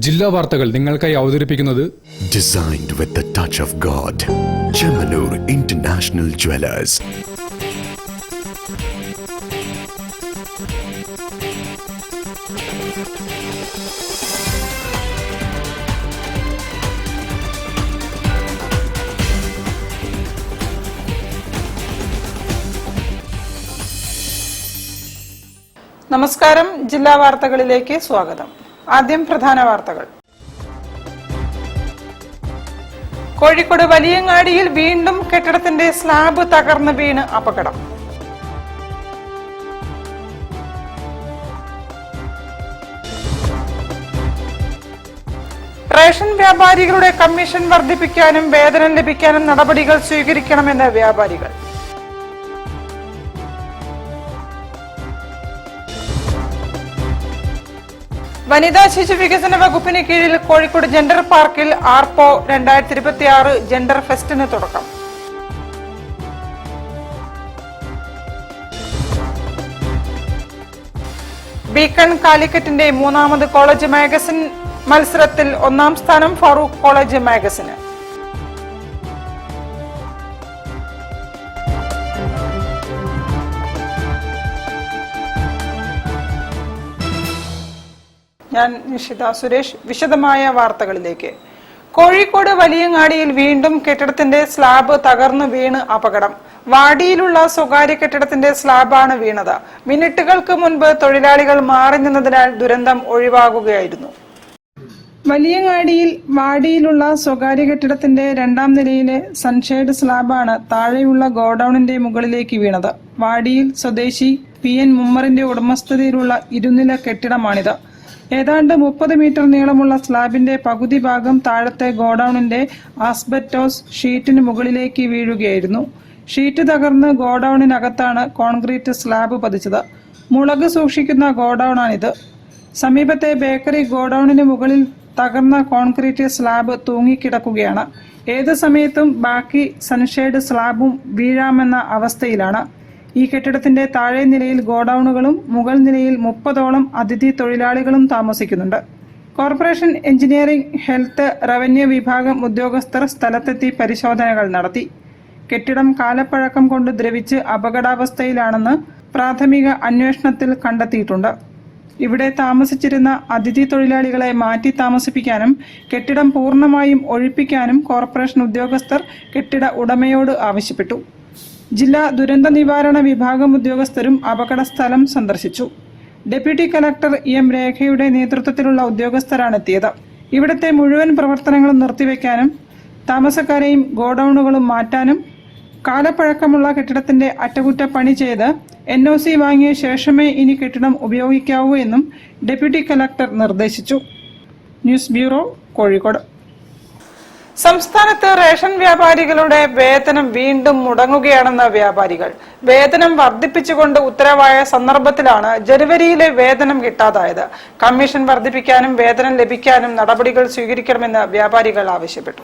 ജില്ലാ വാർത്തകൾ നിങ്ങൾക്കായി അവതരിപ്പിക്കുന്നത് Designed with the touch of God. Chemanur International Jewelers. നമസ്കാരം. ജില്ലാ വാർത്തകളിലേക്ക് സ്വാഗതം. ആദ്യം പ്രധാന വാർത്തകൾ. കോഴിക്കോട് വലിയങ്ങാടിയിൽ വീണ്ടും കെട്ടിടത്തിന്റെ സ്ലാബ് തകർന്ന് വീണ് അപകടം. റേഷൻ വ്യാപാരികളുടെ കമ്മീഷൻ വർദ്ധിപ്പിക്കാനും വേതനം ലഭിക്കാനും നടപടികൾ സ്വീകരിക്കണമെന്ന് വ്യാപാരികൾ. വനിതാ ശിശു വികസന വകുപ്പിന് കീഴിൽ കോഴിക്കോട് ജെൻഡർ പാർക്കിൽ ആർപോ 2026 ജെൻഡർ ഫെസ്റ്റിന് തുടക്കം. ബീക്കൺ കാലിക്കറ്റിന്റെ 3ാമത് കോളേജ് മാഗസിൻ മത്സരത്തിൽ 1ാം സ്ഥാനം ഫാറൂഖ് കോളേജ് മാഗസിന്. ഞാൻ നിഷിത സുരേഷ്. വിശദമായ വാർത്തകളിലേക്ക്. കോഴിക്കോട് വലിയങ്ങാടിയിൽ വീണ്ടും കെട്ടിടത്തിന്റെ സ്ലാബ് തകർന്നു വീണ് അപകടം. വാടിയിലുള്ള സ്വകാര്യ കെട്ടിടത്തിന്റെ സ്ലാബാണ് വീണത്. മിനിറ്റുകൾക്ക് മുൻപ് തൊഴിലാളികൾ മാറി നിന്നതിനാൽ ദുരന്തം ഒഴിവാകുകയായിരുന്നു. വലിയങ്ങാടിയിൽ വാടിയിലുള്ള സ്വകാര്യ കെട്ടിടത്തിന്റെ 2ാം നിലയിലെ സൺഷെയ്ഡ് സ്ലാബാണ് താഴെയുള്ള ഗോഡൌണിന്റെ മുകളിലേക്ക് വീണത്. വാടിയിൽ സ്വദേശി PN മുമ്മറിന്റെ ഉടമസ്ഥതയിലുള്ള ഇരുനില കെട്ടിടമാണിത്. ഏതാണ്ട് 30 മീറ്റർ നീളമുള്ള സ്ലാബിന്റെ പകുതി ഭാഗം താഴത്തെ ഗോഡൌണിന്റെ ആസ്ബറ്റോസ് ഷീറ്റിന് മുകളിലേക്ക് വീഴുകയായിരുന്നു. ഷീറ്റ് തകർന്ന് ഗോഡൌണിനകത്താണ് കോൺക്രീറ്റ് സ്ലാബ് പതിച്ചത്. മുളക് സൂക്ഷിക്കുന്ന ഗോഡൌണാണിത്. സമീപത്തെ ബേക്കറി ഗോഡൌണിന് മുകളിൽ തകർന്ന കോൺക്രീറ്റ് സ്ലാബ് തൂങ്ങിക്കിടക്കുകയാണ്. ഏത് സമയത്തും ബാക്കി സൺഷെയ്ഡ് സ്ലാബും വീഴാമെന്ന അവസ്ഥയിലാണ്. ഈ കെട്ടിടത്തിന്റെ താഴെ നിലയിൽ ഗോഡൌണുകളും മുകൾ നിലയിൽ 30ഓളം അതിഥി തൊഴിലാളികളും താമസിക്കുന്നുണ്ട്. കോർപ്പറേഷൻ എഞ്ചിനീയറിംഗ്, ഹെൽത്ത്, റവന്യൂ വിഭാഗം ഉദ്യോഗസ്ഥർ സ്ഥലത്തെത്തി പരിശോധനകൾ നടത്തി. കെട്ടിടം കാലപ്പഴക്കം കൊണ്ട് ദ്രവിച്ച് അപകടാവസ്ഥയിലാണെന്ന് പ്രാഥമിക അന്വേഷണത്തിൽ കണ്ടെത്തിയിട്ടുണ്ട്. ഇവിടെ താമസിച്ചിരുന്ന അതിഥി തൊഴിലാളികളെ മാറ്റി താമസിപ്പിക്കാനും കെട്ടിടം പൂർണ്ണമായും ഒഴിപ്പിക്കാനും കോർപ്പറേഷൻ ഉദ്യോഗസ്ഥർ കെട്ടിട ഉടമയോട് ആവശ്യപ്പെട്ടു. ജില്ലാ ദുരന്ത നിവാരണ വിഭാഗം ഉദ്യോഗസ്ഥരും അപകട സ്ഥലം സന്ദർശിച്ചു. ഡെപ്യൂട്ടി കലക്ടർ EM രേഖയുടെ നേതൃത്വത്തിലുള്ള ഉദ്യോഗസ്ഥരാണ് എത്തിയത്. ഇവിടുത്തെ മുഴുവൻ പ്രവർത്തനങ്ങളും നിർത്തിവെക്കാനും താമസക്കാരെയും ഗോഡൌണുകളും മാറ്റാനും കാലപ്പഴക്കമുള്ള കെട്ടിടത്തിന്റെ അറ്റകുറ്റപ്പണി ചെയ്ത് NOC വാങ്ങിയ ശേഷമേ ഇനി കെട്ടിടം ഉപയോഗിക്കാവൂ എന്നും ഡെപ്യൂട്ടി കലക്ടർ നിർദ്ദേശിച്ചു. News bureau, Kozhikode. സംസ്ഥാനത്ത് റേഷൻ വ്യാപാരികളുടെ വേതനം വീണ്ടും മുടങ്ങുകയാണെന്ന് വ്യാപാരികൾ. വേതനം വർദ്ധിപ്പിച്ചുകൊണ്ട് ഉത്തരവായ സന്ദർഭത്തിലാണ് ജനുവരിയിലെ വേതനം കിട്ടാതായത്. കമ്മീഷൻ വർദ്ധിപ്പിക്കാനും വേതനം ലഭിക്കാനും നടപടികൾ സ്വീകരിക്കണമെന്ന് വ്യാപാരികൾ ആവശ്യപ്പെട്ടു.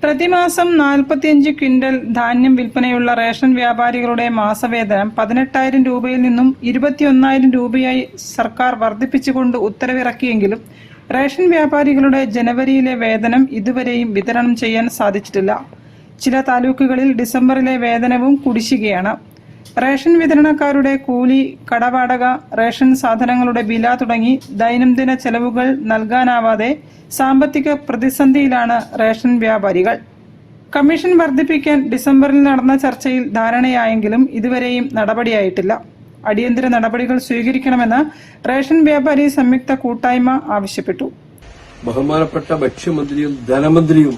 പ്രതിമാസം 45 ക്വിന്റൽ ധാന്യം വിൽപ്പനയുള്ള റേഷൻ വ്യാപാരികളുടെ മാസവേതനം 18,000 രൂപയിൽ നിന്നും 21,000 രൂപയായി സർക്കാർ വർദ്ധിപ്പിച്ചുകൊണ്ട് ഉത്തരവിറക്കിയെങ്കിലും റേഷൻ വ്യാപാരികളുടെ ജനുവരിയിലെ വേതനം ഇതുവരെയും വിതരണം ചെയ്യാൻ സാധിച്ചിട്ടില്ല. ചില താലൂക്കുകളിൽ ഡിസംബറിലെ വേതനവും കുടിശ്ശികയാണ്. റേഷൻ വിതരണക്കാരുടെ കൂലി, കടവാടക, റേഷൻ സാധനങ്ങളുടെ വില തുടങ്ങി ദൈനംദിന ചെലവുകൾ നൽകാനാവാതെ സാമ്പത്തിക പ്രതിസന്ധിയിലാണ് റേഷൻ വ്യാപാരികൾ. കമ്മീഷൻ വർദ്ധിപ്പിക്കാൻ ഡിസംബറിൽ നടന്ന ചർച്ചയിൽ ധാരണയായെങ്കിലും ഇതുവരെയും നടപടിയായിട്ടില്ല. അടിയന്തര നടപടികൾ സ്വീകരിക്കണമെന്ന് റേഷൻ വ്യാപാരി സംയുക്ത കൂട്ടായ്മ ആവശ്യപ്പെട്ടു. ബഹുമാനപ്പെട്ട ഭക്ഷ്യമന്ത്രിയും ധനമന്ത്രിയും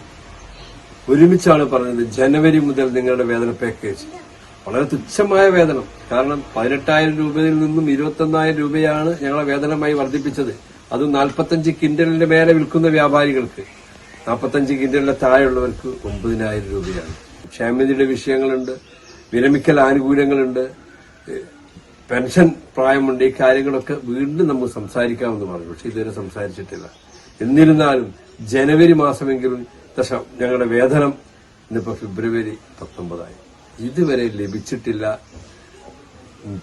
ഒരുമിച്ചാണ് പറഞ്ഞത്, ജനുവരി മുതൽ നിങ്ങളുടെ വേതന പാക്കേജ് വളരെ തുച്ഛമായ വേതനം. കാരണം 18,000 രൂപയിൽ നിന്നും 21,000 രൂപയാണ് ഞങ്ങളെ വേതനമായി വർദ്ധിപ്പിച്ചത്. അത് 45 ക്വിന്റലിന്റെ മേലെ വിൽക്കുന്ന വ്യാപാരികൾക്ക്, 45 ക്വിന്റലിന്റെ താഴെയുള്ളവർക്ക് 9,000 രൂപയാണ്. ക്ഷേമനിധിയുടെ വിഷയങ്ങളുണ്ട്, വിരമിക്കൽ ആനുകൂല്യങ്ങളുണ്ട്, പെൻഷൻ പ്രായമുണ്ട്. ഈ കാര്യങ്ങളൊക്കെ വീണ്ടും നമുക്ക് സംസാരിക്കാമെന്ന് പറഞ്ഞു. പക്ഷെ ഇതുവരെ സംസാരിച്ചിട്ടില്ല. എന്നിരുന്നാലും ജനുവരി മാസമെങ്കിലും ഞങ്ങളുടെ വേതനം ഇന്നിപ്പോ ഫെബ്രുവരി 19 ഇതുവരെ ലഭിച്ചിട്ടില്ല.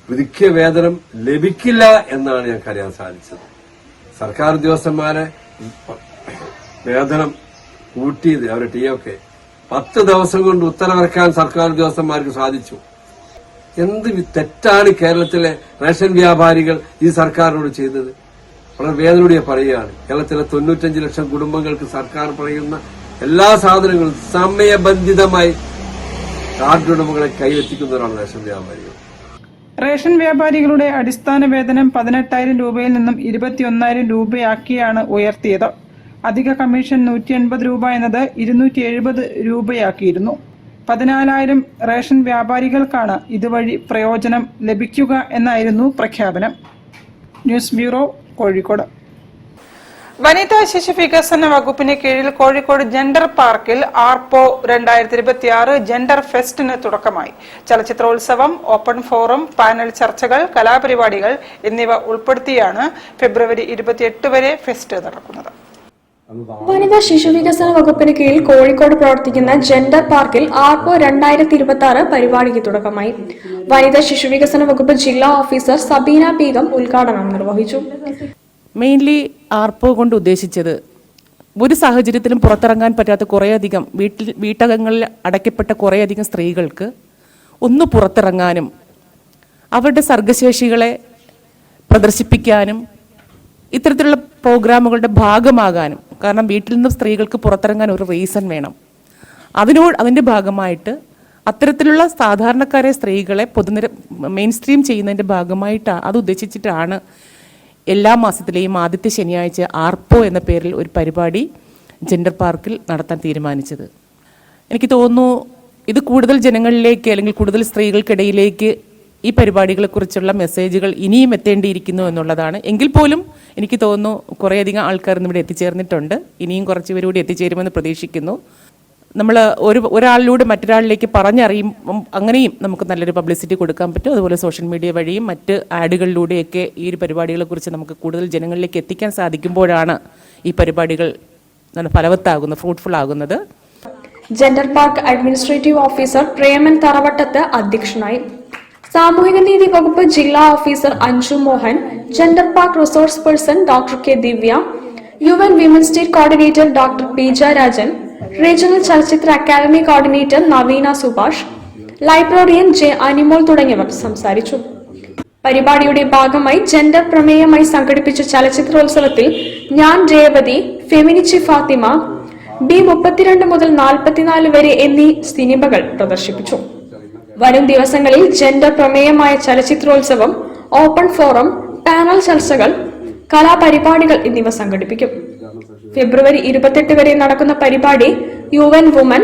പുതുക്കിയ വേതനം ലഭിക്കില്ല എന്നാണ് ഞങ്ങൾക്ക് അറിയാൻ സാധിച്ചത്. സർക്കാർ ഉദ്യോഗസ്ഥന്മാരെ വേതനം കൂട്ടിയത് അവരുടെ ടിഒക്കെ 10 ദിവസം കൊണ്ട് ഉത്തരവിറക്കാൻ സർക്കാർ ഉദ്യോഗസ്ഥന്മാർക്ക് സാധിച്ചു. എന്ത് തെറ്റാണ് കേരളത്തിലെ റേഷൻ വ്യാപാരികൾ ഈ സർക്കാരിനോട് ചെയ്തത്? വളരെ വേദനയോടെ പറയുകയാണ്. കേരളത്തിലെ 95 ലക്ഷം കുടുംബങ്ങൾക്ക് സർക്കാർ പറയുന്ന എല്ലാ സാധനങ്ങളും സമയബന്ധിതമായി കാർഡ് ഉടമകളെ കൈവെത്തിക്കുന്നവരാണ് റേഷൻ വ്യാപാരികൾ. റേഷൻ വ്യാപാരികളുടെ അടിസ്ഥാന വേതനം 18,000 രൂപയിൽ നിന്നും 21,000 രൂപയാക്കിയാണ് ഉയർത്തിയത്. അധിക കമ്മീഷൻ 180 രൂപ എന്നത് 270 രൂപയാക്കിയിരുന്നു. 14,000 റേഷൻ വ്യാപാരികൾക്കാണ് ഇതുവഴി പ്രയോജനം ലഭിക്കുക എന്നായിരുന്നു പ്രഖ്യാപനം. News bureau, Kozhikode. വനിതാ ശിശു വികസന വകുപ്പിന് കീഴിൽ കോഴിക്കോട് ജെൻഡർ പാർക്കിൽ ആർപോ 2026 ജെൻഡർ ഫെസ്റ്റിന് തുടക്കമായി. ചലച്ചിത്രോത്സവം, ഓപ്പൺ ഫോറം, പാനൽ ചർച്ചകൾ, കലാപരിപാടികൾ എന്നിവ ഉൾപ്പെടുത്തിയാണ് ഫെബ്രുവരി 28 വരെ ഫെസ്റ്റ് നടക്കുന്നത്. വനിതാ ശിശു വികസന വകുപ്പിന് കീഴിൽ കോഴിക്കോട് പ്രവർത്തിക്കുന്ന ജെൻഡർ പാർക്കിൽ ആർപോ 2026 പരിപാടിക്ക് തുടക്കമായി. വനിതാ ശിശു വികസന വകുപ്പ് ജില്ലാ ഓഫീസർ സബീന ബീഗം ഉദ്ഘാടനം നിർവഹിച്ചു. മെയിൻലി ആർപോ കൊണ്ട് ഉദ്ദേശിച്ചത് ഒരു സാഹചര്യത്തിലും പുറത്തിറങ്ങാൻ പറ്റാത്ത കുറേയധികം വീട്ടകങ്ങളിൽ അടയ്ക്കപ്പെട്ട കുറേയധികം സ്ത്രീകൾക്ക് ഒന്ന് പുറത്തിറങ്ങാനും അവരുടെ സർഗശേഷികളെ പ്രദർശിപ്പിക്കാനും ഇത്തരത്തിലുള്ള പ്രോഗ്രാമുകളുടെ ഭാഗമാകാനും. കാരണം വീട്ടിൽ നിന്ന് സ്ത്രീകൾക്ക് പുറത്തിറങ്ങാൻ ഒരു റീസൺ വേണം. അതിൻ്റെ ഭാഗമായിട്ട് അത്തരത്തിലുള്ള സാധാരണക്കാരെ സ്ത്രീകളെ മെയിൻ സ്ട്രീം ചെയ്യുന്നതിൻ്റെ ഭാഗമായിട്ട് അത് ഉദ്ദേശിച്ചിട്ടാണ് എല്ലാ മാസത്തിലെയും ആദ്യത്തെ ശനിയാഴ്ച ആർപോ എന്ന പേരിൽ ഒരു പരിപാടി ജെൻഡർ പാർക്കിൽ നടത്താൻ തീരുമാനിച്ചത്. എനിക്ക് തോന്നുന്നു ഇത് കൂടുതൽ ജനങ്ങളിലേക്ക് അല്ലെങ്കിൽ കൂടുതൽ സ്ത്രീകൾക്കിടയിലേക്ക് ഈ പരിപാടികളെക്കുറിച്ചുള്ള മെസ്സേജുകൾ ഇനിയും എത്തേണ്ടിയിരിക്കുന്നു എന്നുള്ളതാണ്. എങ്കിൽ പോലും എനിക്ക് തോന്നുന്നു കുറേയധികം ആൾക്കാർ ഇവിടെ എത്തിച്ചേർന്നിട്ടുണ്ട്. ഇനിയും കുറച്ച് പേര് കൂടി എത്തിച്ചേരുമെന്ന് പ്രതീക്ഷിക്കുന്നു. നമ്മൾ ഒരാളിലൂടെ മറ്റൊരാളിലേക്ക് പറഞ്ഞറിയും, അങ്ങനെയും നമുക്ക് നല്ലൊരു പബ്ലിസിറ്റി കൊടുക്കാൻ പറ്റും. അതുപോലെ സോഷ്യൽ മീഡിയ വഴിയും മറ്റ് ആഡുകളിലൂടെയൊക്കെ ഈ ഒരു പരിപാടികളെക്കുറിച്ച് നമുക്ക് കൂടുതൽ ജനങ്ങളിലേക്ക് എത്തിക്കാൻ സാധിക്കുമ്പോഴാണ് ഈ പരിപാടികൾ ഫലവത്താകുന്നത്, ഫ്രൂട്ട്ഫുൾ ആകുന്നത്. Gender park administrative officer Preman Tharavattath അധ്യക്ഷനായി. സാമൂഹികനീതി വകുപ്പ് ജില്ലാ officer Anju Mohan, gender park resource person doctor K Divya, UN women state coordinator doctor Peeja Rajan, regional ചലച്ചിത്ര academy coordinator Naveena Subhash, librarian J Animol തുടങ്ങിയവർ സംസാരിച്ചു. പരിപാടിയുടെ ഭാഗമായി ജെൻഡർ പ്രമേയമായി സംഘടിപ്പിച്ച ചലച്ചിത്രോത്സവത്തിൽ ഞാൻ രേവതി, ഫെമിനിച്ചി ഫാത്തിമ, B32 മുതൽ 44 വരെ എന്നീ സിനിമകൾ പ്രദർശിപ്പിച്ചു. വരും ദിവസങ്ങളിൽ ജെൻഡർ പ്രമേയമായ ചലച്ചിത്രോത്സവം, ഓപ്പൺ ഫോറം, പാനൽ ചർച്ചകൾ, കലാപരിപാടികൾ എന്നിവ സംഘടിപ്പിക്കും. ഫെബ്രുവരി 28 വരെ നടക്കുന്ന പരിപാടി യുവൻ വുമൻ,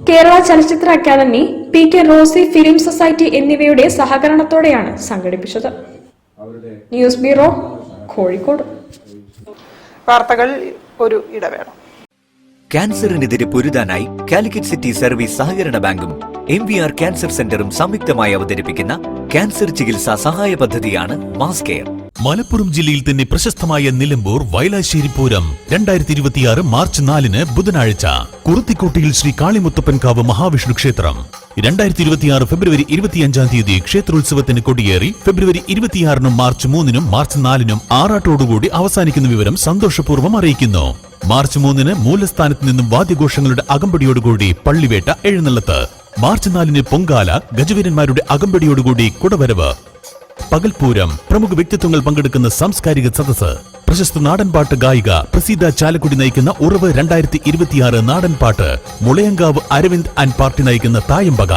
കേരള ചലച്ചിത്ര academy, PK Rosy film society എന്നിവയുടെ സഹകരണത്തോടെയാണ് സംഘടിപ്പിച്ചത്. News bureau, Kozhikode. വാർത്തകൾ ഒരു ഇടവേള. ക്യാൻസറിനെതിരെ പൊരുതാനായി കാലിക്കറ്റ് സിറ്റി സർവീസ് സഹകരണ ബാങ്കും MVR ക്യാൻസർ സെന്ററും സംയുക്തമായി അവതരിപ്പിക്കുന്ന ക്യാൻസർ ചികിത്സാ സഹായ പദ്ധതിയാണ് മാസ് കെയർ. മലപ്പുറം ജില്ലയിൽ തന്നെ പ്രശസ്തമായ നിലമ്പൂർ വയലാശ്ശേരി പൂരം 2026 മാർച്ച് 4 ബുധനാഴ്ച കുറുത്തിക്കോട്ടയിൽ ശ്രീ കാളിമുത്തപ്പൻകാവ് മഹാവിഷ്ണു ക്ഷേത്രം. 2026 ഫെബ്രുവരി 25 ക്ഷേത്രോത്സവത്തിന് കൊടിയേറി ഫെബ്രുവരി 26 മാർച്ച് 3 മാർച്ച് 4 ആറാട്ടോടുകൂടി അവസാനിക്കുന്ന വിവരം സന്തോഷപൂർവ്വം അറിയിക്കുന്നു. മാർച്ച് 3 മൂലസ്ഥാനത്ത് നിന്നും വാദ്യഘോഷങ്ങളുടെ അകമ്പടിയോടുകൂടി പള്ളിവേട്ട എഴുന്നള്ളത്ത്. മാർച്ച് 4 പൊങ്കാല, ഗജവീരന്മാരുടെ അകമ്പടിയോടുകൂടി കുടവരവ്. പകൽപൂരം, പ്രമുഖ വ്യക്തിത്വങ്ങൾ പങ്കെടുക്കുന്ന സാംസ്കാരിക സദസ്സ്. പ്രശസ്ത നാടൻപാട്ട് ഗായിക പ്രസീത ചാലക്കുടി നയിക്കുന്ന ഉറവ് 2026 നാടൻപാട്ട്. മുളയങ്കാവ് അരവിന്ദ് ആൻഡ് പാർട്ടി നയിക്കുന്ന തായമ്പക,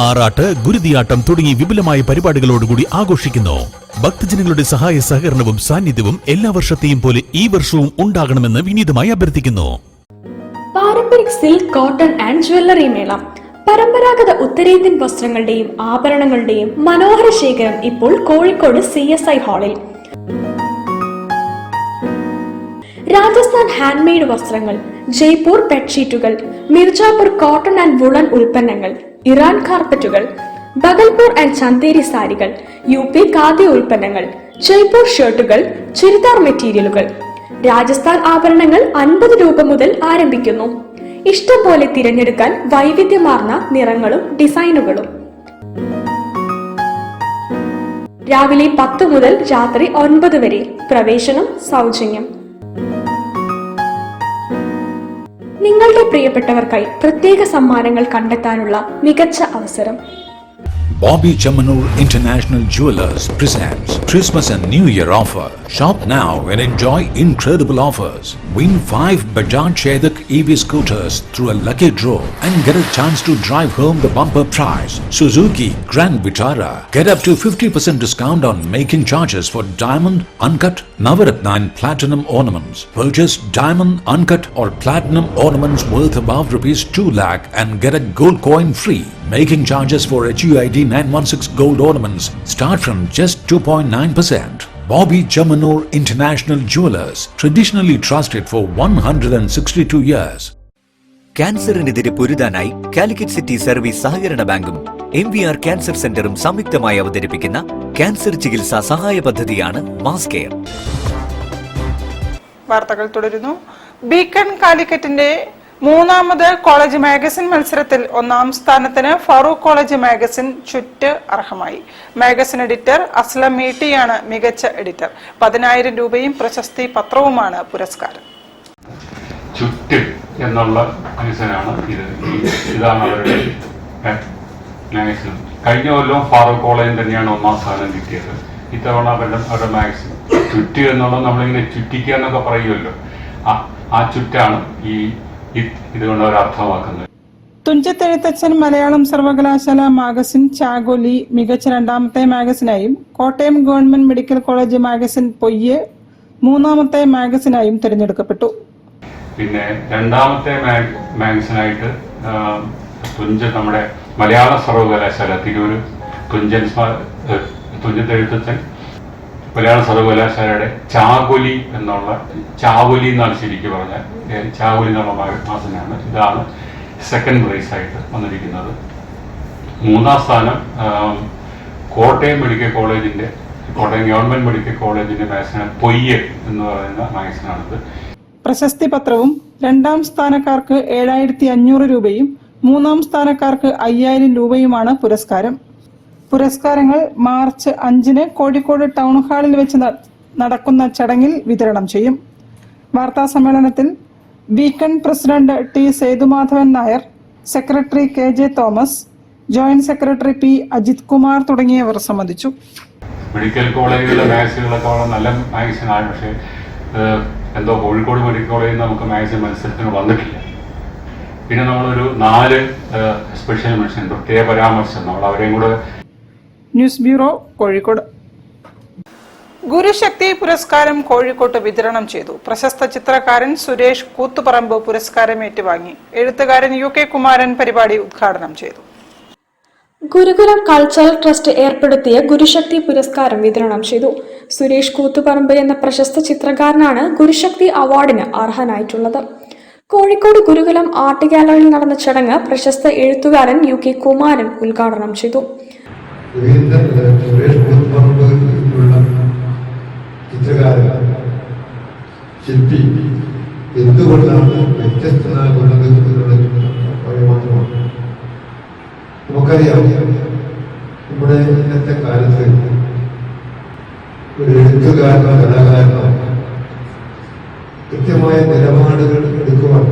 ആറാട്ട്, ഗുരുതിയാട്ടം തുടങ്ങി വിപുലമായ പരിപാടികളോടുകൂടി ആഘോഷിക്കുന്നു. ഭക്തജനങ്ങളുടെ സഹായ സഹകരണവും സാന്നിധ്യവും എല്ലാ വർഷത്തെയും പോലെ ഈ വർഷവും ഉണ്ടാകണമെന്ന് വിനീതമായി അഭ്യർത്ഥിക്കുന്നു. പാരമ്പരിക് സിൽക്ക്, കോട്ടൺ ആൻഡ് ജ്വല്ലറി മേള. പരമ്പരാഗത ഉത്തരേന്ത്യൻ വസ്ത്രങ്ങളുടെയും ആഭരണങ്ങളുടെയും മനോഹര ശേഖരം ഇപ്പോൾ കോഴിക്കോട് CSI ഹാളിൽ. രാജസ്ഥാൻ ഹാൻഡ്മെയ്ഡ് വസ്ത്രങ്ങൾ, ജയ്പൂർ ബെഡ്ഷീറ്റുകൾ, മിർജാപൂർ കോട്ടൺ ആൻഡ് വുളൻ ഉൽപ്പന്നങ്ങൾ, ഇറാൻ കാർപ്പറ്റുകൾ, ബഗൽപൂർ ആൻഡ് ചന്തേരി സാരികൾ, UP ഖാദി ഉൽപ്പന്നങ്ങൾ, ജയ്പൂർ ഷർട്ടുകൾ, ചുരിദാർ മെറ്റീരിയലുകൾ. രാജസ്ഥാൻ ആഭരണങ്ങൾ 50 രൂപ മുതൽ ആരംഭിക്കുന്നു. ഇഷ്ടം പോലെ തിരഞ്ഞെടുക്കാൻ വൈവിധ്യമാർന്ന നിറങ്ങളും ഡിസൈനുകളും. രാവിലെ 10 മുതൽ രാത്രി 9 വരെ. പ്രവേശനം സൗജന്യം. നിങ്ങളുടെ പ്രിയപ്പെട്ടവർക്കായി പ്രത്യേക സമ്മാനങ്ങൾ കണ്ടെത്താനുള്ള മികച്ച അവസരം. Bobby Chamanur International Jewelers presents Christmas and New Year offer. Shop now and enjoy incredible offers. Win 5 Bajaj Chetak EV scooters through a lucky draw and get a chance to drive home the bumper prize. Suzuki Grand Vitara. Get up to 50% discount on making charges for diamond, uncut, Navaratna and platinum ornaments. Purchase diamond, uncut or platinum ornaments worth above rupees 2 lakh and get a gold coin free. Making charges for HUID 916 gold ornaments start from just 2.9%. Bobby Chamanur International Jewelers, traditionally trusted for 162 years. ക്യാൻസറിനെതിരെ പൊരുതാനായി Calicut city service സഹകരണ ബാങ്കും MVR cancer സെന്ററും സംയുക്തമായി അവതരിപ്പിക്കുന്ന cancer ചികിത്സാ സഹായ പദ്ധതിയാണ് മാസ് കെയർ. വാർത്തകൾ തുടരുന്നു. ബീക്കൺ കാലിക്കറ്റിന്റെ മൂന്നാമത് കോളേജ് മാഗസിൻ മത്സരത്തിൽ ഒന്നാം സ്ഥാനത്തിന് ഫറൂഖ് കോളേജ് മാഗസിൻ ചുറ്റ് അർഹമായി. മാഗസിൻ എഡിറ്റർ അസ്ലം മീട്ടിയാണ് മികച്ച എഡിറ്റർ. 10,000 രൂപയും പ്രശസ്തി പത്രവുമാണ് പുരസ്കാരം. ചുറ്റ് എന്നുള്ള മാഗസിനാണ് ഇത്. ഇതാണ് അവരുടെ മാഗസിൻ. കഴിഞ്ഞ കൊല്ലം ഫാറൂഖ് കോളേജിൽ തന്നെയാണ് ഒന്നാം സ്ഥാനം കിട്ടിയത്. ഇത്തവണ അവരുടെ മാഗസിൻ ചുറ്റ് എന്നുള്ളത് നമ്മളിങ്ങനെ ചുറ്റിക്കുക എന്നൊക്കെ പറയുമല്ലോ, ആ ചുറ്റാണ് ഇതുകൊണ്ട് അവർ അർത്ഥമാക്കുന്നത്. തുഞ്ചത്തെഴുത്തച്ഛൻ മലയാളം സർവകലാശാല മാഗസിൻ ചാഗോലി മികച്ച രണ്ടാമത്തെ മാഗസിനായും Kottayam government medical college magazine പൊയ്യെ മൂന്നാമത്തെ മാഗസിനായും തിരഞ്ഞെടുക്കപ്പെട്ടു. പിന്നെ രണ്ടാമത്തെ മാഗസിനായിട്ട് നമ്മുടെ മലയാള സർവകലാശാല തിരൂര് തുഞ്ചത്തെഴുത്തച്ഛൻ മലയാള സർവകലാശാലയുടെ ചാഗോലി എന്നാണ് ശരിക്കും പറഞ്ഞാൽ, ചാഗോലി എന്നുള്ള മാഗസിനാണ്. ഇതാണ് സെക്കൻഡ് പ്രൈസ് ആയിട്ട് വന്നിരിക്കുന്നത്. മൂന്നാം സ്ഥാനം കോട്ടയം ഗവൺമെന്റ് മെഡിക്കൽ കോളേജിന്റെ മാഗസിനാണ് പൊയ്യെ എന്ന് പറയുന്ന മാഗസിനാണിത്. പ്രശസ്തി പത്രവും രണ്ടാം സ്ഥാനക്കാർക്ക് 7,500 രൂപയും മൂന്നാം സ്ഥാനക്കാർക്ക് 5,000 രൂപയുമാണ് പുരസ്കാരം. പുരസ്കാരങ്ങൾ മാർച്ച് 5-ന് കോഴിക്കോട് ടൗൺ ഹാളിൽ വെച്ച് നടക്കുന്ന ചടങ്ങിൽ വിതരണം ചെയ്യും. വാർത്താ സമ്മേളനത്തിൽ ബീക്കൺ പ്രസിഡന്റ് ടി Sethumadhavan Nair, secretary KJ Thomas, joint secretary P Ajith Kumar തുടങ്ങിയവർ സംബന്ധിച്ചു. മെഡിക്കൽ കോളേജിലെ മാഗസിനുകളൊക്കെ വളരെ നല്ല മാഗസിനാണ്. പക്ഷേ എന്തോ കോഴിക്കോട് മെഡിക്കൽ കോളേജിൽ നമുക്ക് മാഗസിൻ മത്സരത്തിന് വന്നിട്ടില്ല. പിന്നെ നമ്മളൊരു 4 സ്പെഷ്യൽ മെൻഷൻ, പ്രത്യേക പരാമർശം നമ്മൾ അവരെയും കൂടെ. News bureau, Kozhikode. ഗുരുശക്തി പുരസ്കാരം കോഴിക്കോട്ട് വിതരണം ചെയ്തു. പ്രശസ്ത ചിത്രകാരൻ സുരേഷ് കൂത്തുപറമ്പ് പുരസ്കാരം ഏറ്റുവാങ്ങി. എഴുത്തുകാരൻ UK കുമാരൻ പരിപാടി ഉദ്ഘാടനം ചെയ്തു. ഗുരുകുലം കൾച്ചറൽ ട്രസ്റ്റ് ഏർപ്പെടുത്തിയ ഗുരുശക്തി പുരസ്കാരം വിതരണം ചെയ്തു. സുരേഷ് കൂത്തുപറമ്പ് എന്ന പ്രശസ്ത ചിത്രകാരനാണ് ഗുരുശക്തി അവാർഡിന് അർഹനായിട്ടുള്ളത്. കോഴിക്കോട് ഗുരുകുലം ആർട്ട് ഗാലറിയിൽ നടന്ന ചടങ്ങ് പ്രശസ്ത എഴുത്തുകാരൻ UK കുമാരൻ ഉദ്ഘാടനം ചെയ്തു. സുരേഷ് കൂത്തുപറമ്പുള്ള ചിത്രകാരൻ, ശില്പി എന്തുകൊണ്ടാണ് വ്യത്യസ്തനാകുന്നത് എന്നുള്ള മാത്രമാണ്. നമുക്കറിയാം, നമ്മുടെ ഇന്നത്തെ കാലത്ത് ഒരു എഴുത്തുകാരനോ കലാകാരനോ കൃത്യമായ നിലപാടുകൾ എടുക്കുവാൻ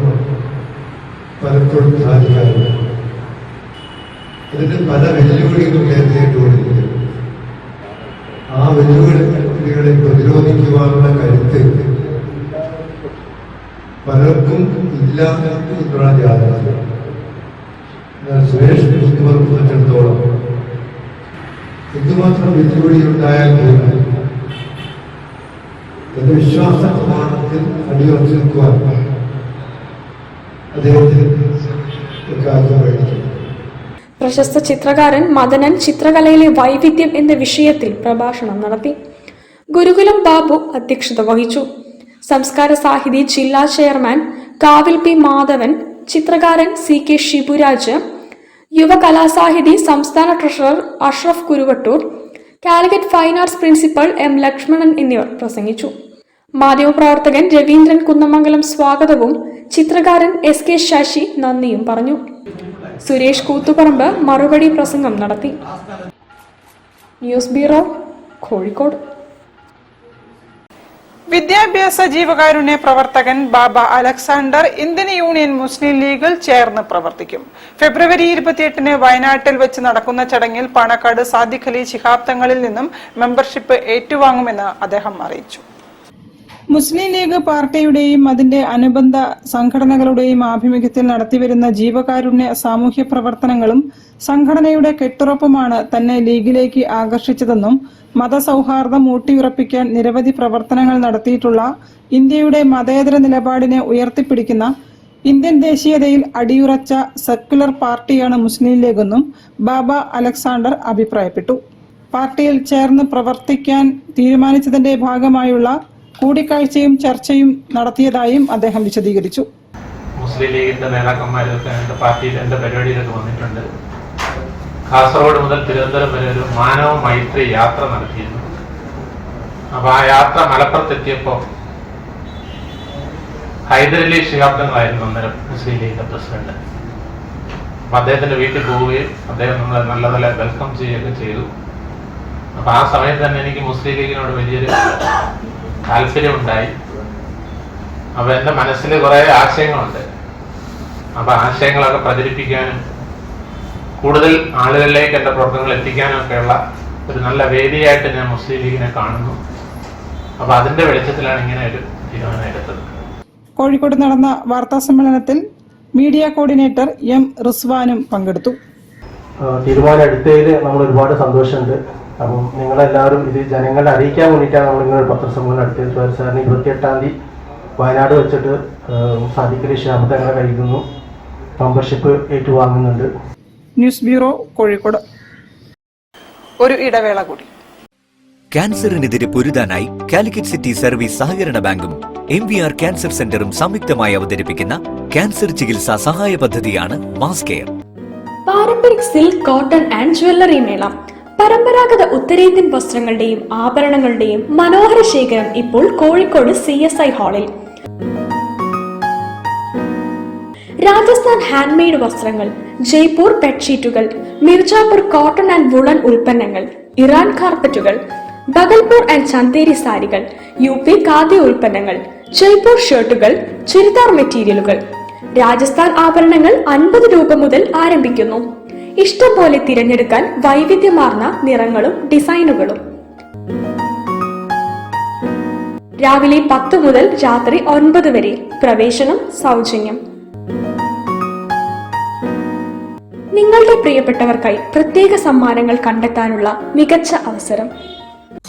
പലപ്പോഴും സാധിക്കാറില്ല. അതിന് പല വെല്ലുവിളികളും നേരിട്ടുകൊണ്ടിരിക്കുന്നു. ആ വെല്ലുവിളികളെ പ്രതിരോധിക്കുവാനുള്ള കരുത്ത് പലർക്കും ഇല്ല എന്നുള്ള യാഥാർത്ഥ്യം. സുരേഷ് സംബന്ധിച്ചിടത്തോളം എന്തുമാത്രം വെല്ലുവിളി ഉണ്ടായാൽ പോലും എന്റെ വിശ്വാസ പ്രമാണത്തിൽ അടിയുറച്ചു നിൽക്കുവാൻ അദ്ദേഹത്തിന് കഴിഞ്ഞു. പ്രശസ്ത ചിത്രകാരൻ മദനൻ ചിത്രകലയിലെ വൈവിധ്യം എന്ന വിഷയത്തിൽ പ്രഭാഷണം നടത്തി. ഗുരുകുലം ബാബു അധ്യക്ഷത വഹിച്ചു. സംസ്കാര സാഹിതി ജില്ലാ ചെയർമാൻ കാവിൽ P മാധവൻ, ചിത്രകാരൻ CK ഷിബുരാജ്, യുവകലാസാഹിതി സംസ്ഥാന treasurer Ashraf Kuruvattoor, Calicut fine arts principal M Lakshmanan എന്നിവർ പ്രസംഗിച്ചു. മാധ്യമപ്രവർത്തകൻ രവീന്ദ്രൻ കുന്നമംഗലം സ്വാഗതവും ചിത്രകാരൻ SK ശശി നന്ദിയും പറഞ്ഞു. സുരേഷ് കൂത്തുപറമ്പ് മറുപടി പ്രസംഗം നടത്തി. News bureau, Kozhikode. വിദ്യാഭ്യാസ ജീവകാരുണ്യ പ്രവർത്തകൻ ബാബ അലക്സാണ്ടർ ഇന്ത്യൻ യൂണിയൻ മുസ്ലിം ലീഗിൽ ചേർന്ന് പ്രവർത്തിക്കും. ഫെബ്രുവരി 28-ന് വയനാട്ടിൽ വെച്ച് നടക്കുന്ന ചടങ്ങിൽ പാണക്കാട് സാദിഖ് അലി ശിഹാബ് തങ്ങളിൽ നിന്നും മെമ്പർഷിപ്പ് ഏറ്റുവാങ്ങുമെന്ന് അദ്ദേഹം അറിയിച്ചു. മുസ്ലിം ലീഗ് പാർട്ടിയുടെയും അതിന്റെ അനുബന്ധ സംഘടനകളുടെയും ആഭിമുഖ്യത്തിൽ നടത്തിവരുന്ന ജീവകാരുണ്യ സാമൂഹ്യ പ്രവർത്തനങ്ങളും സംഘടനയുടെ കെട്ടുറപ്പുമാണ് തന്നെ ലീഗിലേക്ക് ആകർഷിച്ചതെന്നും മതസൗഹാർദ്ദം ഊട്ടിയുറപ്പിക്കാൻ നിരവധി പ്രവർത്തനങ്ങൾ നടത്തിയിട്ടുള്ള ഇന്ത്യയുടെ മതേതര നിലപാടിനെ ഉയർത്തിപ്പിടിക്കുന്ന ഇന്ത്യൻ ദേശീയതയിൽ അടിയുറച്ച സെക്യുലർ പാർട്ടിയാണ് മുസ്ലിം ലീഗെന്നും ബാബ അലക്സാണ്ടർ അഭിപ്രായപ്പെട്ടു. പാർട്ടിയിൽ ചേർന്ന് പ്രവർത്തിക്കാൻ തീരുമാനിച്ചതിന്റെ ഭാഗമായുള്ള കൂടിക്കാഴ്ചയും ചർച്ചയും നടത്തിയതായും അദ്ദേഹം വിശദീകരിച്ചു. മുസ്ലിം ലീഗിന്റെ നേതാക്കന്മാരൊക്കെ എന്റെ പാർട്ടിയിൽ എന്റെ പരിപാടിയിലൊക്കെ വന്നിട്ടുണ്ട്. കാസർഗോഡ് മുതൽ തിരുവനന്തപുരം വരെ ഒരു മാനവ മൈത്രി യാത്ര നടത്തിയിരുന്നു. അപ്പൊ ആ യാത്ര മലപ്പുറത്തെത്തിയപ്പോ ഹൈദരലി ശിഹാബ് തങ്ങളായിരുന്നു അന്നേരം മുസ്ലിം ലീഗിന്റെ പ്രസിഡന്റ്. അപ്പൊ അദ്ദേഹത്തിന്റെ വീട്ടിൽ പോവുകയും അദ്ദേഹം നമ്മളെ നല്ല നല്ല വെൽക്കം ചെയ്യുകയൊക്കെ ചെയ്തു. അപ്പൊ ആ സമയത്ത് തന്നെ എനിക്ക് മുസ്ലിം ലീഗിനോട് വലിയൊരു താല്പര്യമുണ്ടായി. അപ്പൊ എന്റെ മനസ്സിൽ കുറെ ആശയങ്ങളുണ്ട്. അപ്പൊ ആശയങ്ങളൊക്കെ പ്രചരിപ്പിക്കാനും കൂടുതൽ ആളുകളിലേക്ക് എന്റെ പ്രവർത്തനങ്ങൾ എത്തിക്കാനും ഒക്കെയുള്ള ഒരു നല്ല വേദിയായിട്ട് ഞാൻ മുസ്ലിം ലീഗിനെ കാണുന്നു. അപ്പൊ അതിന്റെ വെളിച്ചത്തിലാണ് ഇങ്ങനെ ഒരു തീരുമാനം എടുത്തത്. കോഴിക്കോട് നടന്ന വാർത്താ സമ്മേളനത്തിൽ മീഡിയ കോർഡിനേറ്റർ എം റിസ്വാനും പങ്കെടുത്തു. തീരുമാനം എടുത്തതിൽ നമ്മൾ ഒരുപാട് സന്തോഷമുണ്ട്. അപ്പം നിങ്ങളെല്ലാവരും ഇത് ജനങ്ങളെ അറിയിക്കാൻ വേണ്ടിയിട്ടാണ് നമ്മൾ ഇങ്ങനെ ഒരു പത്രസമ്മേളനം നടത്തിയത്. സാറിന് 28-ാം തീയതി വയനാട് വെച്ചിട്ട് സാദിഖ് അലി ശിഹാബ് തങ്ങളെ കഴിക്കുന്നു, മെമ്പർഷിപ്പ് ഏറ്റുവാങ്ങുന്നുണ്ട്. News bureau, Kozhikode. ഒരു ഇടവേള കൂടി. ക്യാൻസറിനെതിരെ പൊരുതാനായി കാലിക്കറ്റ് സിറ്റി സർവീസ് സഹകരണ ബാങ്കും MVR ക്യാൻസർ സെന്ററും സംയുക്തമായി അവതരിപ്പിക്കുന്ന ക്യാൻസർ ചികിത്സാ സഹായ പദ്ധതിയാണ് mass care. Paramparik silk, cotton and jewellery മേള. പരമ്പരാഗത ഉത്തരേന്ത്യൻ വസ്ത്രങ്ങളുടെയും ആഭരണങ്ങളുടെയും മനോഹര ശേഖരം ഇപ്പോൾ കോഴിക്കോട് CSI ഹാളിൽ. രാജസ്ഥാൻ ഹാൻഡ്മെയ്ഡ് വസ്ത്രങ്ങൾ, ജയ്പൂർ ബെഡ്ഷീറ്റുകൾ, മിർജാപൂർ കോട്ടൺ ആൻഡ് വുളൻ ഉൽപ്പന്നങ്ങൾ, ഇറാൻ കാർപ്പറ്റുകൾ, ബഗൽപൂർ ആൻഡ് ചന്തേരി സാരികൾ, UP ഖാദി ഉൽപ്പന്നങ്ങൾ, ജയ്പൂർ ഷർട്ടുകൾ, ചുരിദാർ മെറ്റീരിയലുകൾ. രാജസ്ഥാൻ ആഭരണങ്ങൾ 50 രൂപ മുതൽ ആരംഭിക്കുന്നു. ഇഷ്ടം പോലെ തിരഞ്ഞെടുക്കാൻ വൈവിധ്യമാർന്ന നിറങ്ങളും ഡിസൈനുകളും. രാവിലെ 10 മുതൽ രാത്രി 9 വരെ. പ്രവേശനം സൗജന്യം. നിങ്ങളുടെ പ്രിയപ്പെട്ടവർക്കായി പ്രത്യേക സമ്മാനങ്ങൾ കണ്ടെത്താനുള്ള മികച്ച അവസരം.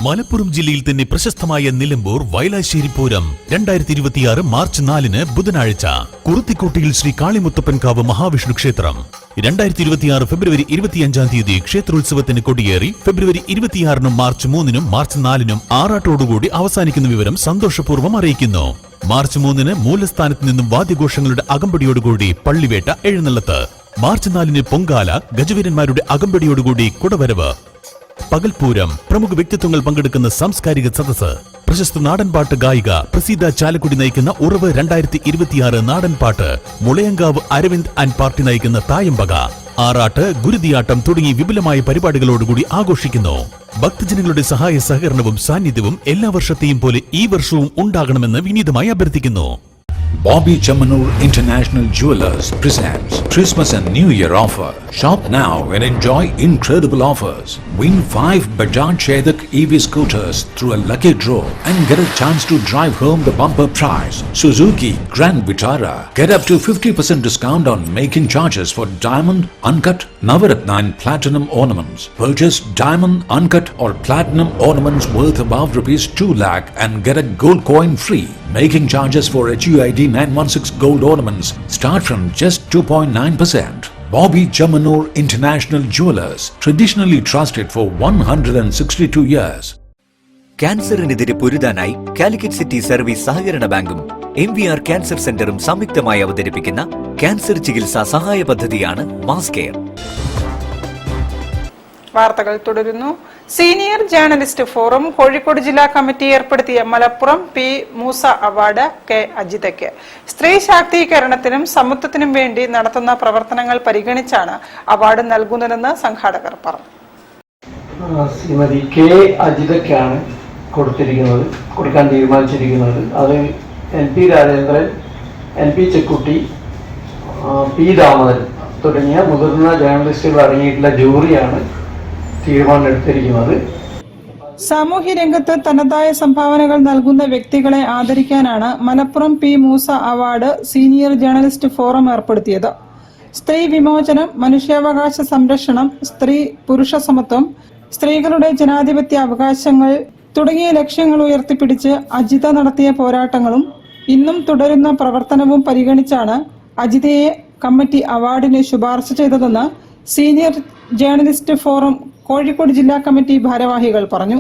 മലപ്പുറം ജില്ലയിൽ തന്നെ പ്രശസ്തമായ നിലമ്പൂർ വയലാശ്ശേരി പൂരം 2026 മാർച്ച് 4-ന് ബുധനാഴ്ച കുറുത്തിക്കോട്ടയിൽ ശ്രീ കാളിമുത്തപ്പൻകാവ് മഹാവിഷ്ണു ക്ഷേത്രം. 2026 ഫെബ്രുവരി 25-ാം തീയതി ക്ഷേത്രോത്സവത്തിന് കൊടിയേറി ഫെബ്രുവരി 26-നും മാർച്ച് 3-നും മാർച്ച് 4-നും ആറാട്ടോടുകൂടി അവസാനിക്കുന്ന വിവരം സന്തോഷപൂർവ്വം അറിയിക്കുന്നു. മാർച്ച് 3-ന് മൂലസ്ഥാനത്ത് നിന്നും വാദ്യഘോഷങ്ങളുടെ അകമ്പടിയോടുകൂടി പള്ളിവേട്ട എഴുന്നള്ളത്ത്. മാർച്ച് 4-ന് പൊങ്കാല, ഗജവീരന്മാരുടെ അകമ്പടിയോടുകൂടി കുടവരവ്. പകൽപൂരം, പ്രമുഖ വ്യക്തിത്വങ്ങൾ പങ്കെടുക്കുന്ന സാംസ്കാരിക സദസ്സ്. പ്രശസ്ത നാടൻപാട്ട് ഗായിക പ്രസീത ചാലക്കുടി നയിക്കുന്ന ഉറവ് 2026 നാടൻപാട്ട്. മുളയങ്കാവ് അരവിന്ദ് ആൻഡ് പാർട്ടി നയിക്കുന്ന തായമ്പക. ആറാട്ട്, ഗുരുതിയാട്ടം തുടങ്ങി വിപുലമായ പരിപാടികളോടുകൂടി ആഘോഷിക്കുന്നു. ഭക്തജനങ്ങളുടെ സഹായ സഹകരണവും സാന്നിധ്യവും എല്ലാ വർഷത്തെയും പോലെ ഈ വർഷവും ഉണ്ടാകണമെന്ന് വിനീതമായി അഭ്യർത്ഥിക്കുന്നു. Bobby Chamanur International Jewelers presents Christmas and New Year offer. Shop now and enjoy incredible offers. Win 5 Bajaj Chetak EV scooters through a lucky draw and get a chance to drive home the bumper prize. Suzuki Grand Vitara. Get up to 50% discount on making charges for diamond, uncut, Navaratna and platinum ornaments. Purchase diamond, uncut or platinum ornaments worth above ₹2 lakh and get a gold coin free. Making charges for HUID 916 gold ornaments start from just 2.9%. Bobby Chamanur International Jewelers, traditionally trusted for 162 years. ക്യാൻസറിനെതിരെ പൊരുതാനായി Calicut city service സഹകരണ ബാങ്കും MVR cancer സെന്ററും സംയുക്തമായി അവതരിപ്പിക്കുന്ന cancer ചികിത്സാ സഹായ പദ്ധതിയാണ് മാസ് കെയർ. വാർത്തകൾ തുടരുന്നു. സീനിയർ ജേർണലിസ്റ്റ് ഫോറം കോഴിക്കോട് ജില്ലാ കമ്മിറ്റി ഏർപ്പെടുത്തിയ Malappuram P. Moosa award K. അജിതയ്ക്ക്. സ്ത്രീ ശാക്തീകരണത്തിനും സമത്വത്തിനും വേണ്ടി നടത്തുന്ന പ്രവർത്തനങ്ങൾ പരിഗണിച്ചാണ് അവാർഡ് നൽകുന്നതെന്ന് സംഘാടകർ പറഞ്ഞു. ശ്രീമതി K. അജിതയ്ക്കാണ് കൊടുക്കാൻ തീരുമാനിച്ചിരിക്കുന്നത്. അത് NP Rajendran, NP Chekkutty, P Damodaran തുടങ്ങിയ മുതിർന്ന ജേർണലിസ്റ്റുകൾ അടങ്ങിയിട്ടുള്ള ജൂറിയാണ് തീരുമാനം എടുത്തിരിക്കുന്നത്. സാമൂഹ്യ രംഗത്ത് തനതായ സംഭാവനകൾ നൽകുന്ന വ്യക്തികളെ ആദരിക്കാനാണ് Malappuram P Moosa award senior journalist forum ഏർപ്പെടുത്തിയത്. സ്ത്രീ വിമോചനം, മനുഷ്യാവകാശ സംരക്ഷണം, സ്ത്രീ പുരുഷ സമത്വം, സ്ത്രീകളുടെ ജനാധിപത്യ അവകാശങ്ങൾ തുടങ്ങിയ ലക്ഷ്യങ്ങൾ ഉയർത്തിപ്പിടിച്ച് അജിത നടത്തിയ പോരാട്ടങ്ങളും ഇന്നും തുടരുന്ന പ്രവർത്തനവും പരിഗണിച്ചാണ് അജിതയെ കമ്മിറ്റി അവാർഡിന് ശുപാർശ ചെയ്തതെന്ന് സീനിയർ ജേർണലിസ്റ്റ് ഫോറം കോഴിക്കോട് ജില്ലാ കമ്മിറ്റി ഭാരവാഹികൾ പറഞ്ഞു.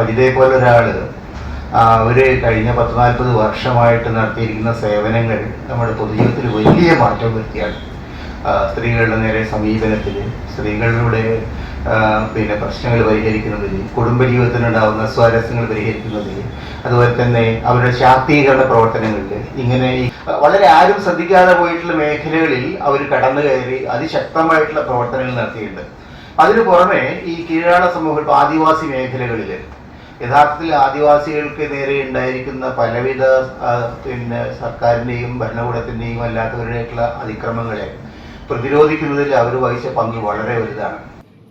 അജിതയെ പോലെ ഒരാള് അവര് കഴിഞ്ഞ 10-40 വർഷമായിട്ട് നടത്തിയിരിക്കുന്ന സേവനങ്ങൾ നമ്മുടെ പൊതുജീവിതത്തിൽ വലിയ മാറ്റം വരുത്തിയാണ്. സ്ത്രീകളുടെ നേരെ സമീപനത്തിൽ, സ്ത്രീകളുടെ പ്രശ്നങ്ങൾ പരിഹരിക്കുന്നതിൽ, കുടുംബജീവിതത്തിനുണ്ടാകുന്ന സ്വാരസ്യങ്ങൾ പരിഹരിക്കുന്നതിൽ, അതുപോലെ തന്നെ അവരുടെ ശാക്തീകരണ പ്രവർത്തനങ്ങളിൽ, ഇങ്ങനെ വളരെ ആരും ശ്രദ്ധിക്കാതെ പോയിട്ടുള്ള മേഖലകളിൽ അവർ കടന്നു കയറി അതിശക്തമായിട്ടുള്ള പ്രവർത്തനങ്ങൾ നടത്തിയിട്ടുണ്ട്. അതിനു പുറമെ ഈ കീഴാള സമൂഹം, ആദിവാസി മേഖലകളിൽ യഥാർത്ഥത്തിൽ ആദിവാസികൾക്ക് നേരെ ഉണ്ടായിരിക്കുന്ന പലവിധ സർക്കാരിൻ്റെയും ഭരണകൂടത്തിൻ്റെയും അല്ലാത്തവരുടെയായിട്ടുള്ള അതിക്രമങ്ങളെ പ്രതിരോധിക്കുന്നതിൽ അവർ വഹിച്ച പങ്ക് വളരെ വലുതാണ്.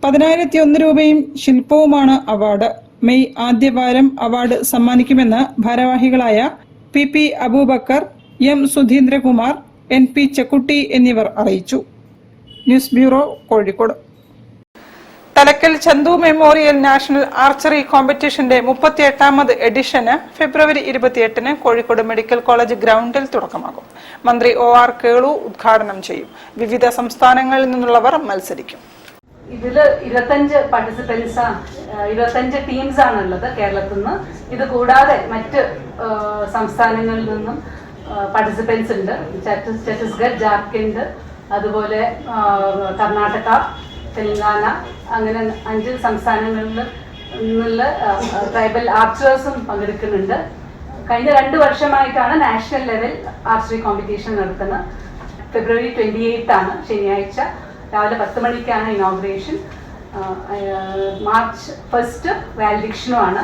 10,001 രൂപയും ശില്പവുമാണ് അവാർഡ്. മെയ് ആദ്യവാരം അവാർഡ് സമ്മാനിക്കുമെന്ന് ഭാരവാഹികളായ PP Abubakar, M Sudheendrakumar, NP Chekkutty എന്നിവർ അറിയിച്ചു. News bureau, Kozhikode. Thalakkal Chandu memorial national archery കോമ്പറ്റീഷന്റെ 38ാമത് എഡിഷന് ഫെബ്രുവരി 28-ന് കോഴിക്കോട് മെഡിക്കൽ കോളേജ് ഗ്രൗണ്ടിൽ തുടക്കമാകും. മന്ത്രി OR കേളു ഉദ്ഘാടനം ചെയ്യും. വിവിധ സംസ്ഥാനങ്ങളിൽ നിന്നുള്ളവർ മത്സരിക്കും. ഇതില് 25 പാർട്ടിസിപ്പൻസ്, 25 ടീംസ് ആണുള്ളത് കേരളത്തിൽ നിന്ന്. ഇത് കൂടാതെ മറ്റ് സംസ്ഥാനങ്ങളിൽ നിന്നും പാർട്ടിസിപ്പൻസ് ഉണ്ട്. ഛത്തീസ്ഗഡ്, ജാർഖണ്ഡ്, അതുപോലെ കർണാടക, തെലങ്കാന, അങ്ങനെ 5 സംസ്ഥാനങ്ങളിൽ നിന്നുള്ള ട്രൈബൽ ആർച്ചേഴ്സും പങ്കെടുക്കുന്നുണ്ട്. കഴിഞ്ഞ 2 വർഷമായിട്ടാണ് നാഷണൽ ലെവൽ ആർച്ചറി കോമ്പറ്റീഷൻ നടത്തുന്നത്. ഫെബ്രുവരി 28 ശനിയാഴ്ച രാവിലെ 10 മണിക്കാണ് ഇനോഗ്രേഷൻ. മാർച്ച് 1 വാലിഡിക്ഷനുമാണ്.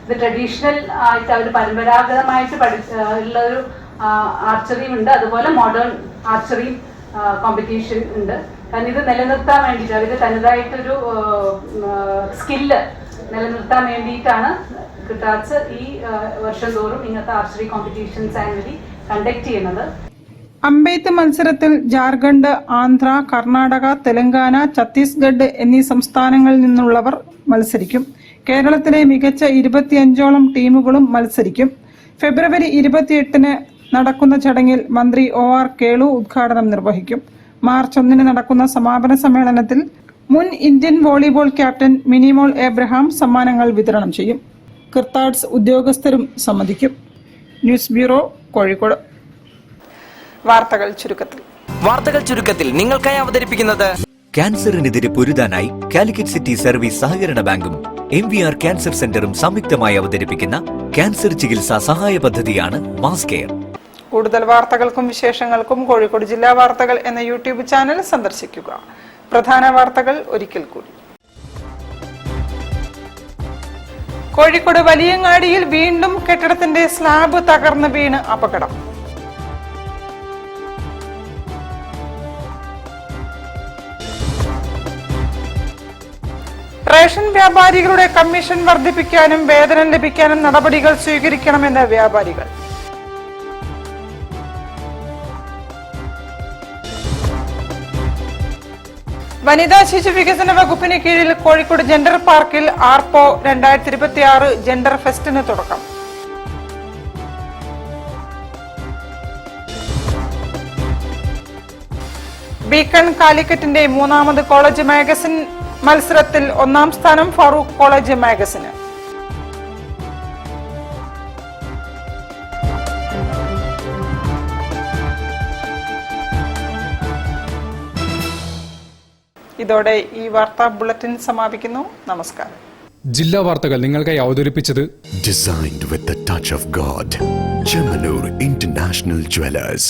ഇത് ട്രഡീഷണൽ ആയിട്ട് അവർ പരമ്പരാഗതമായിട്ട് ഉള്ളൊരു ആർച്ചറിയും ഉണ്ട്, അതുപോലെ മോഡേൺ ആർച്ചറിയും കോമ്പറ്റീഷൻ ഉണ്ട്. കാരണം ഇത് നിലനിർത്താൻ വേണ്ടിയിട്ട് അവരുടെ തനതായിട്ടൊരു സ്കില്ല് നിലനിർത്താൻ വേണ്ടിയിട്ടാണ് കിട്ടാച്ച് ഈ വർഷം തോറും ഇങ്ങനത്തെ ആർച്ചറി കോമ്പറ്റീഷൻസ് ആനുവലി കണ്ടക്ട് ചെയ്യുന്നത്. അമ്പെയ്ത്ത് മത്സരത്തിൽ ജാർഖണ്ഡ്, ആന്ധ്ര, കർണാടക, തെലങ്കാന, ഛത്തീസ്ഗഡ് എന്നീ സംസ്ഥാനങ്ങളിൽ നിന്നുള്ളവർ മത്സരിക്കും. കേരളത്തിലെ മികച്ച 25ഓളം ടീമുകളും മത്സരിക്കും. ഫെബ്രുവരി 28-ന് നടക്കുന്ന ചടങ്ങിൽ മന്ത്രി OR കേളു ഉദ്ഘാടനം നിർവഹിക്കും. മാർച്ച് 1-ന് നടക്കുന്ന സമാപന സമ്മേളനത്തിൽ മുൻ Indian volleyball captain Minimol Abraham സമ്മാനങ്ങൾ വിതരണം ചെയ്യും. കിർത്താഡ്സ് ഉദ്യോഗസ്ഥരും സംബന്ധിക്കും. News bureau, Kozhikode. വാർത്തകൾ ചുരുക്കത്തിൽ നിങ്ങൾക്കായി അവതരിപ്പിക്കുന്നത് ക്യാൻസറിനെതിരെ പൊരുതാനായി കാലിക്കറ്റ് സിറ്റി സർവീസ് സഹകരണ ബാങ്കും MVR ക്യാൻസർ സെന്ററും സംയുക്തമായി അവതരിപ്പിക്കുന്ന ക്യാൻസർ ചികിത്സാ സഹായ പദ്ധതിയാണ് മാസ് കെയർ. കൂടുതൽ വാർത്തകൾക്കും വിശേഷങ്ങൾക്കും കോഴിക്കോട് ജില്ലാ വാർത്തകൾ എന്ന യൂട്യൂബ് ചാനൽ സന്ദർശിക്കുക. പ്രധാന വാർത്തകൾ ഒരിക്കൽ കൂടി. കോഴിക്കോട് വലിയങ്ങാടിയിൽ വീണ്ടും കെട്ടിടത്തിന്റെ സ്ലാബ് തകർന്ന് വീണ് അപകടം. റേഷൻ വ്യാപാരികളുടെ കമ്മീഷൻ വർദ്ധിപ്പിക്കാനും വേതനം ലഭിക്കാനും നടപടികൾ സ്വീകരിക്കണമെന്ന് വ്യാപാരികൾ. വനിതാ ശിശു വികസന വകുപ്പിന് കീഴിൽ കോഴിക്കോട് ജെൻഡർ പാർക്കിൽ ആർപോ 2026 ജെൻഡർ ഫെസ്റ്റിന് തുടക്കം. ബീക്കൺ കാലിക്കറ്റിന്റെ 3ാമത് കോളേജ് മാഗസിൻ മത്സരത്തിൽ 1ാം സ്ഥാനം ഫാറൂഖ് കോളേജ് മാഗസിന്. ഇതോടെ ഈ വാർത്താ ബുള്ളറ്റിൻ സമാപിക്കുന്നു. നമസ്കാരം. ജില്ലാ വാർത്തകൾ നിങ്ങൾക്കായി അവതരിപ്പിച്ചത് Designed with the touch of God. Chemanur International Jewelers.